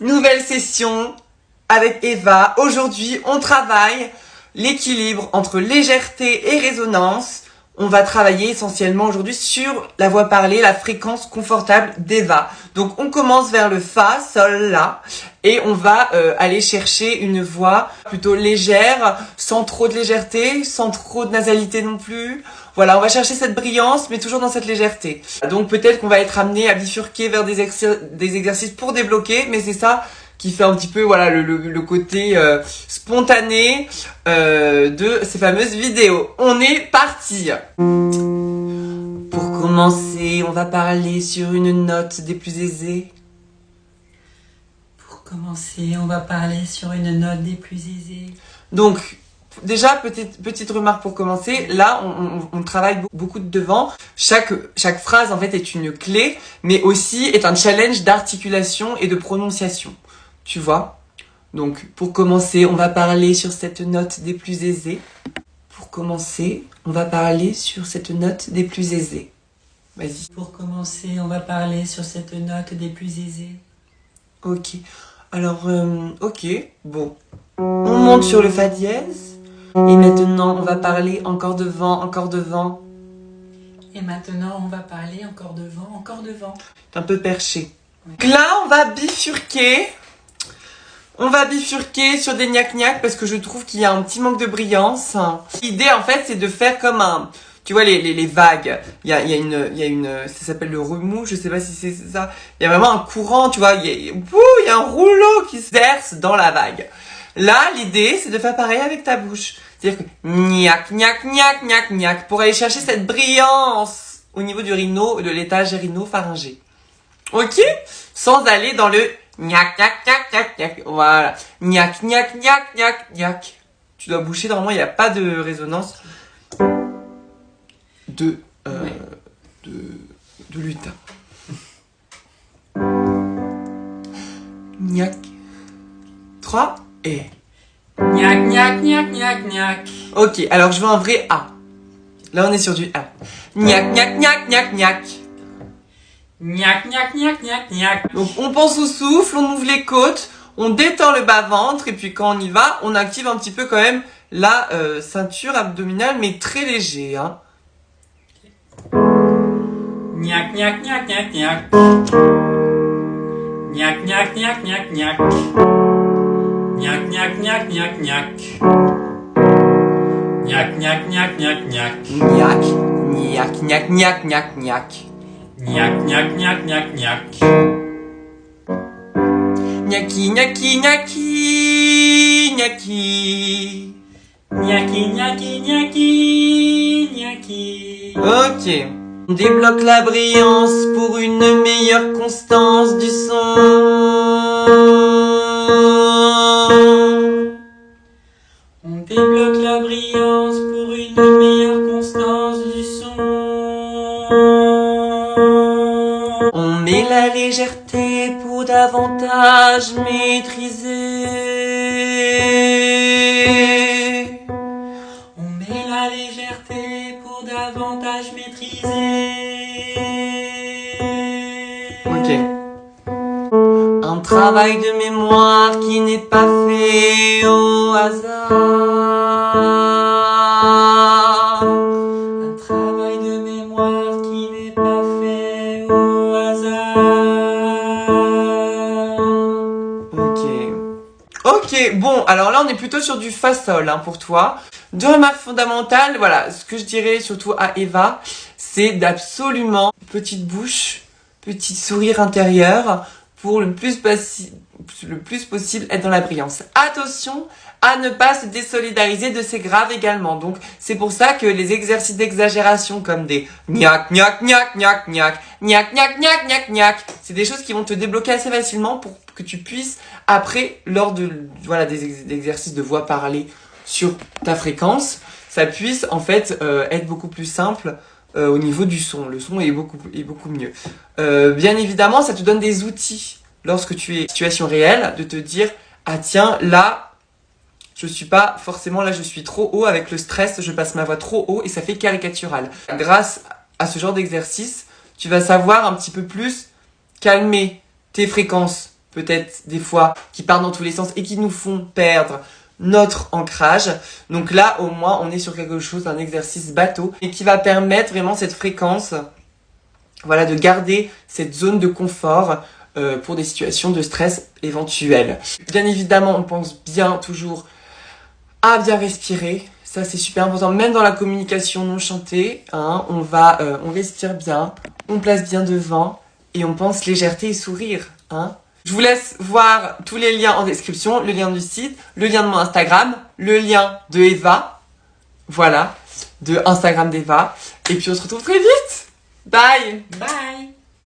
Nouvelle session avec Eva. Aujourd'hui, on travaille l'équilibre entre légèreté et résonance. On va travailler essentiellement aujourd'hui sur la voix parlée, la fréquence confortable d'Eva. Donc, on commence vers le Fa, Sol, La. Et on va aller chercher une voix plutôt légère, sans trop de légèreté, sans trop de nasalité non plus. Voilà, on va chercher cette brillance, mais toujours dans cette légèreté. Donc, peut-être qu'on va être amené à bifurquer vers des exercices pour débloquer, mais c'est ça qui fait un petit peu voilà le côté spontané de ces fameuses vidéos. On est parti. Pour commencer, on va parler sur une note des plus aisées. Pour commencer, on va parler sur une note des plus aisées. Donc, déjà, petite remarque pour commencer. Là, on travaille beaucoup de devant. Chaque phrase, en fait, est une clé, mais aussi est un challenge d'articulation et de prononciation. Tu vois? Donc, pour commencer, on va parler sur cette note des plus aisées. Pour commencer, on va parler sur cette note des plus aisées. Vas-y. Pour commencer, on va parler sur cette note des plus aisées. Ok. Alors, ok. Bon. On monte sur le Fa dièse. Et maintenant, on va parler encore devant, encore devant. Et maintenant, on va parler encore devant, encore devant. C'est un peu perché. Donc là, on va bifurquer. On va bifurquer sur des gnac-gnac parce que je trouve qu'il y a un petit manque de brillance. L'idée, en fait, c'est de faire comme un... Tu vois, les vagues. Il y a une... Ça s'appelle le remous, je sais pas si c'est ça. Il y a vraiment un courant, tu vois. Il y a un rouleau qui se verse dans la vague. Là, l'idée, c'est de faire pareil avec ta bouche. C'est-à-dire que gnac, gnac, gnac, gnac, gnac, pour aller chercher cette brillance au niveau du rhino, de l'étage rhino-pharyngé. Ok? Sans aller dans le gnac, gnac, gnac, gnac, gnac. Voilà. Gnac, gnac, gnac, gnac, gnac. Tu dois boucher, normalement, il n'y a pas de résonance de lutin. Gnac. 3 et... Gnac, gnac, gnac, gnac, gnac. Ok, alors je veux un vrai A. Là, on est sur du A. Gnac, gnac, gnac, gnac, gnac. Gnac, gnac, gnac, gnac, gnac. Donc, on pense au souffle, on ouvre les côtes, on détend le bas-ventre, et puis quand on y va, on active un petit peu quand même la ceinture abdominale, mais très léger, hein. Gnac, gnac, gnac, gnac, gnac. Gnac, gnac, gnac, gnac, gnac. Gnac, gnac, gnac, gnac, gnac. Gnac, gnac, gnac, gnac, gnac. Gnac, gnac, gnac, gnac, gnac, gnac. Gnac, gnac, gnac, gnac, gnac. Gnaki, gnaki, gnaki, gnaki. Gnaki, gnaki, gnaki, gnaki. Ok. On débloque la brillance pour une meilleure constance du son. On débloque la brillance pour une meilleure constance du son. On met la légèreté pour davantage maîtriser. On met la légèreté pour davantage maîtriser. Ok. Un travail de mémoire qui n'est pas fait au hasard. Un travail de mémoire qui n'est pas fait au hasard. Ok, bon, alors là on est plutôt sur du Fa-Sol hein, pour toi. Deux remarques fondamentales, voilà, ce que je dirais surtout à Eva, c'est d'absolument petite bouche, petit sourire intérieur pour le plus possible être dans la brillance. Attention à ne pas se désolidariser de ces graves également. Donc c'est pour ça que les exercices d'exagération comme des gnac gnac gnac gnac gnac gnac gnac gnac gnac gnac, c'est des choses qui vont te débloquer assez facilement pour que tu puisses après lors de voilà des exercices de voix parlée sur ta fréquence, ça puisse en fait être beaucoup plus simple au niveau du son. Le son est beaucoup mieux. Bien évidemment, ça te donne des outils lorsque tu es en situation réelle de te dire ah tiens là je suis pas forcément là, je suis trop haut avec le stress, je passe ma voix trop haut et ça fait caricatural. Grâce à ce genre d'exercice, tu vas savoir un petit peu plus calmer tes fréquences peut-être des fois qui partent dans tous les sens et qui nous font perdre notre ancrage. Donc là, au moins, on est sur quelque chose, un exercice bateau et qui va permettre vraiment cette fréquence, voilà, de garder cette zone de confort pour des situations de stress éventuelles. Bien évidemment, on pense bien toujours à bien respirer. Ça, c'est super important. Même dans la communication non chantée, hein, on respire bien, on place bien devant et on pense légèreté et sourire, hein. Je vous laisse voir tous les liens en description, le lien du site, le lien de mon Instagram, le lien de Eva, voilà, de Instagram d'Eva. Et puis on se retrouve très vite. Bye. Bye.